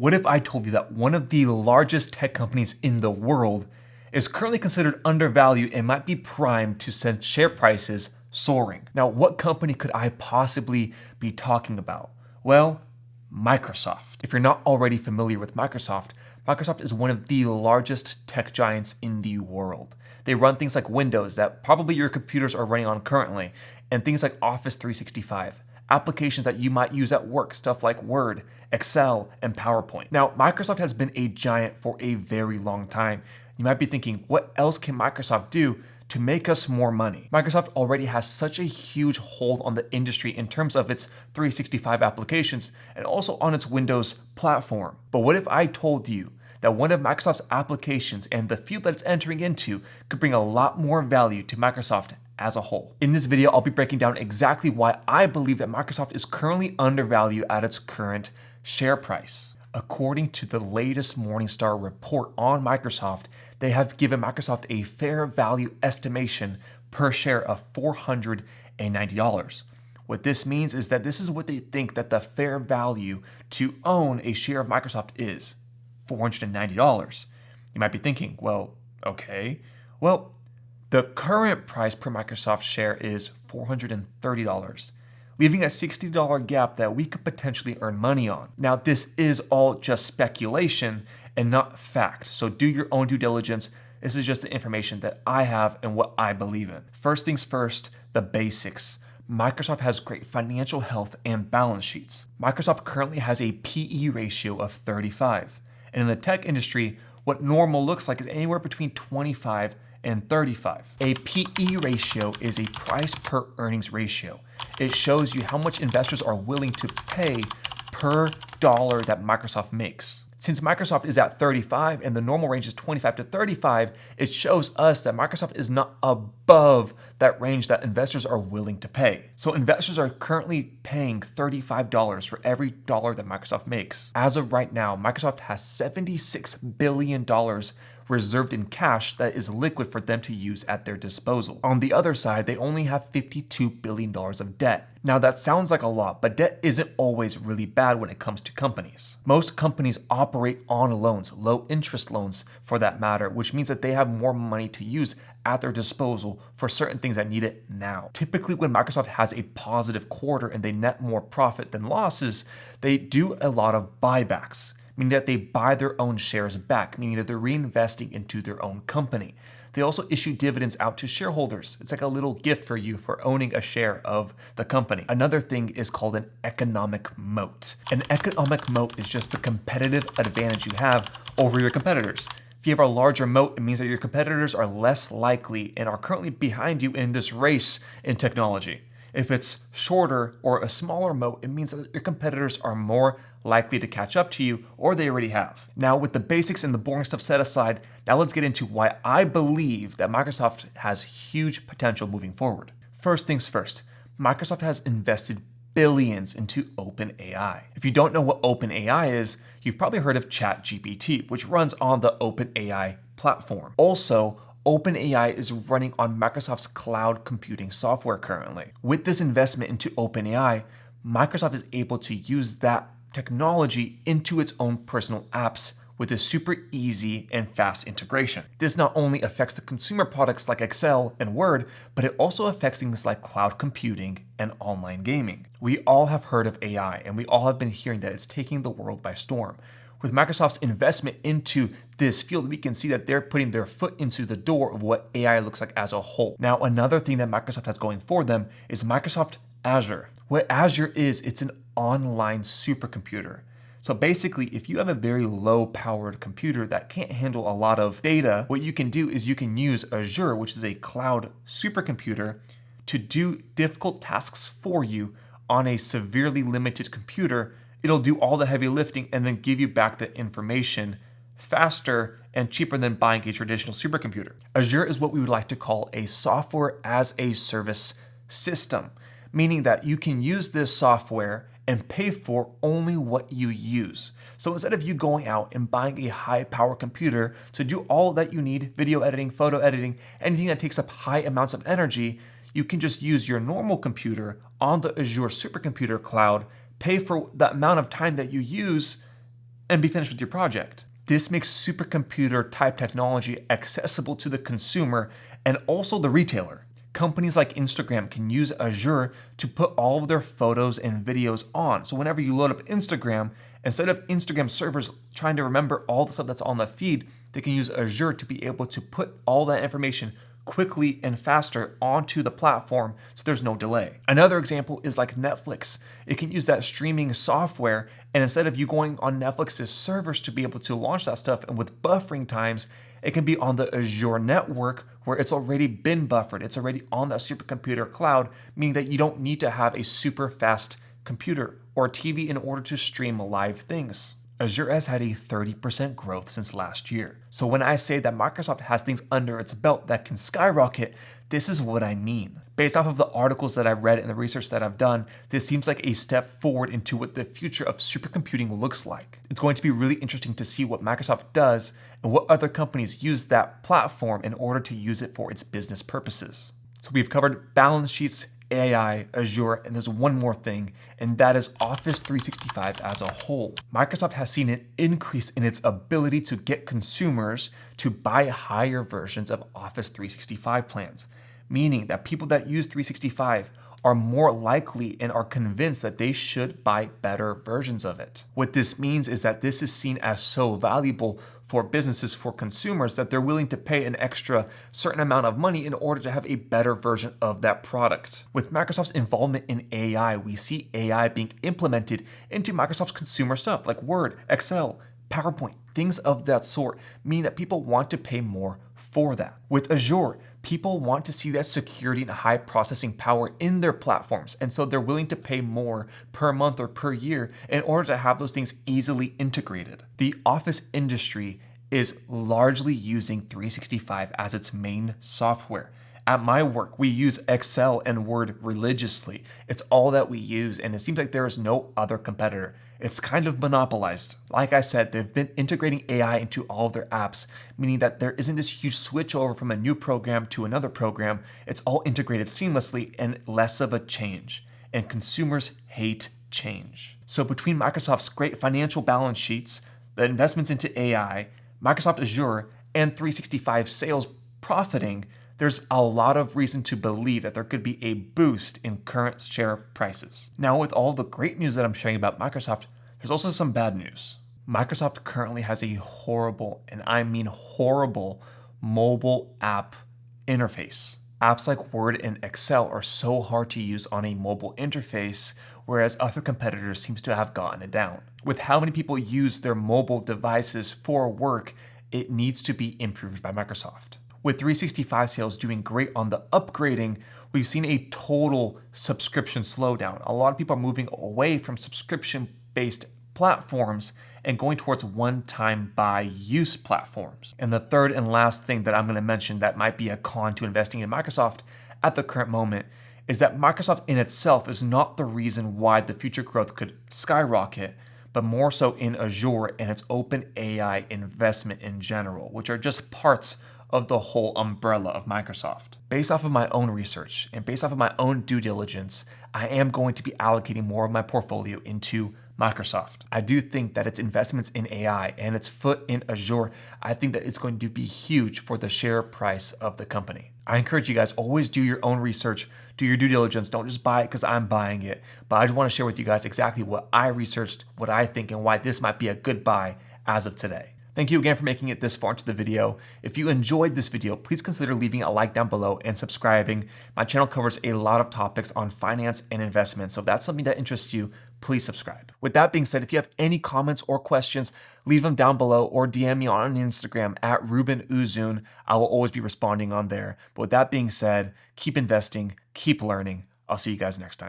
What if I told you that one of the largest tech companies in the world is currently considered undervalued and might be primed to send share prices soaring? Now, what company could I possibly be talking about? Well, Microsoft. If you're not already familiar with Microsoft, Microsoft is one of the largest tech giants in the world. They run things like Windows that probably your computers are running on currently, and things like Office 365. Applications that you might use at work, stuff like Word, Excel, and PowerPoint. Now, Microsoft has been a giant for a very long time. You might be thinking, what else can Microsoft do to make us more money? Microsoft already has such a huge hold on the industry in terms of its 365 applications and also on its Windows platform. But what if I told you that one of Microsoft's applications and the field that it's entering into could bring a lot more value to Microsoft as a whole? In this video, I'll be breaking down exactly why I believe that Microsoft is currently undervalued at its current share price. According to the latest Morningstar report on Microsoft, they have given Microsoft a fair value estimation per share of $490. What this means is that this is what they think that the fair value to own a share of Microsoft is, $490. You might be thinking, well, okay. Well, the current price per Microsoft share is $430, leaving a $60 gap that we could potentially earn money on. Now, this is all just speculation and not fact, so do your own due diligence. This is just the information that I have and what I believe in. First things first, the basics. Microsoft has great financial health and balance sheets. Microsoft currently has a PE ratio of 35. And in the tech industry, what normal looks like is anywhere between 25 and 35. A PE ratio is a price per earnings ratio. It shows you how much investors are willing to pay per dollar that Microsoft makes. Since Microsoft is at 35 and the normal range is 25 to 35, it shows us that Microsoft is not above that range that investors are willing to pay. So investors are currently paying $35 for every dollar that Microsoft makes. As of right now, Microsoft has $76 billion reserved in cash that is liquid for them to use at their disposal. On the other side, they only have $52 billion of debt. Now that sounds like a lot, but debt isn't always really bad when it comes to companies. Most companies operate on loans, low interest loans for that matter, which means that they have more money to use at their disposal for certain things that need it now. Typically, when Microsoft has a positive quarter and they net more profit than losses, they do a lot of buybacks, meaning that they buy their own shares back, meaning that they're reinvesting into their own company. They also issue dividends out to shareholders. It's like a little gift for you for owning a share of the company. Another thing is called an economic moat. An economic moat is just the competitive advantage you have over your competitors. If you have a larger moat, it means that your competitors are less likely and are currently behind you in this race in technology. If it's shorter or a smaller moat, it means that your competitors are more likely to catch up to you, or they already have. Now, with the basics and the boring stuff set aside, now let's get into why I believe that Microsoft has huge potential moving forward. First things first, Microsoft has invested billions into OpenAI. If you don't know what OpenAI is, you've probably heard of ChatGPT, which runs on the OpenAI platform. Also, OpenAI is running on Microsoft's cloud computing software currently. With this investment into OpenAI, Microsoft is able to use that technology into its own personal apps with a super easy and fast integration. This not only affects the consumer products like Excel and Word, but it also affects things like cloud computing and online gaming. We all have heard of AI, and we all have been hearing that it's taking the world by storm. With Microsoft's investment into this field, we can see that they're putting their foot into the door of what AI looks like as a whole. Now, another thing that Microsoft has going for them is Microsoft Azure. What Azure is, it's an online supercomputer. So basically, if you have a very low powered computer that can't handle a lot of data, what you can do is you can use Azure, which is a cloud supercomputer, to do difficult tasks for you on a severely limited computer. It'll do all the heavy lifting and then give you back the information faster and cheaper than buying a traditional supercomputer. Azure is what we would like to call a software as a service system, meaning that you can use this software and pay for only what you use. So instead of you going out and buying a high power computer to do all that you need, video editing, photo editing, anything that takes up high amounts of energy, you can just use your normal computer on the Azure supercomputer cloud, pay for the amount of time that you use, and be finished with your project. This makes supercomputer type technology accessible to the consumer and also the retailer. Companies like Instagram can use Azure to put all of their photos and videos on. So whenever you load up Instagram, instead of Instagram servers trying to remember all the stuff that's on the feed, they can use Azure to be able to put all that information quickly and faster onto the platform so there's no delay. Another example is like Netflix. It can use that streaming software, and instead of you going on Netflix's servers to be able to launch that stuff, and with buffering times, it can be on the Azure network where it's already been buffered. It's already on that supercomputer cloud, meaning that you don't need to have a super fast computer or TV in order to stream live things. Azure has had a 30% growth since last year. So when I say that Microsoft has things under its belt that can skyrocket, this is what I mean. Based off of the articles that I've read and the research that I've done, this seems like a step forward into what the future of supercomputing looks like. It's going to be really interesting to see what Microsoft does and what other companies use that platform in order to use it for its business purposes. So we've covered balance sheets, AI, Azure, and there's one more thing, and that is Office 365 as a whole. Microsoft has seen an increase in its ability to get consumers to buy higher versions of Office 365 plans, meaning that people that use 365 are more likely and are convinced that they should buy better versions of it. What this means is that this is seen as so valuable for businesses, for consumers, that they're willing to pay an extra certain amount of money in order to have a better version of that product. With Microsoft's involvement in AI, we see AI being implemented into Microsoft's consumer stuff like Word, Excel, PowerPoint, things of that sort, meaning that people want to pay more for that. With Azure, people want to see that security and high processing power in their platforms, and so they're willing to pay more per month or per year in order to have those things easily integrated. The Office industry is largely using 365 as its main software. At my work, we use Excel and Word religiously. It's all that we use, and it seems like there is no other competitor. It's kind of monopolized. Like I said, they've been integrating AI into all of their apps, meaning that there isn't this huge switch over from a new program to another program. It's all integrated seamlessly and less of a change. And consumers hate change. So between Microsoft's great financial balance sheets, the investments into AI, Microsoft Azure, and 365 sales profiting, there's a lot of reason to believe that there could be a boost in current share prices. Now, with all the great news that I'm sharing about Microsoft, there's also some bad news. Microsoft currently has a horrible, and I mean horrible, mobile app interface. Apps like Word and Excel are so hard to use on a mobile interface, whereas other competitors seem to have gotten it down. With how many people use their mobile devices for work, it needs to be improved by Microsoft. With 365 sales doing great on the upgrading, we've seen a total subscription slowdown. A lot of people are moving away from subscription-based platforms and going towards one-time buy-use platforms. And the third and last thing that I'm going to mention that might be a con to investing in Microsoft at the current moment is that Microsoft in itself is not the reason why the future growth could skyrocket, but more so in Azure and its open AI investment in general, which are just parts of the whole umbrella of Microsoft. Based off of my own research and based off of my own due diligence, I am going to be allocating more of my portfolio into Microsoft. I do think that its investments in AI and its foot in Azure, I think that it's going to be huge for the share price of the company. I encourage you guys, always do your own research, do your due diligence. Don't just buy it because I'm buying it. But I just want to share with you guys exactly what I researched, what I think, and why this might be a good buy as of today. Thank you again for making it this far into the video. If you enjoyed this video, please consider leaving a like down below and subscribing. My channel covers a lot of topics on finance and investment, so if that's something that interests you, please subscribe. With that being said, if you have any comments or questions, leave them down below or DM me on Instagram at Ruben Uzun. I will always be responding on there. But with that being said, keep investing, keep learning. I'll see you guys next time.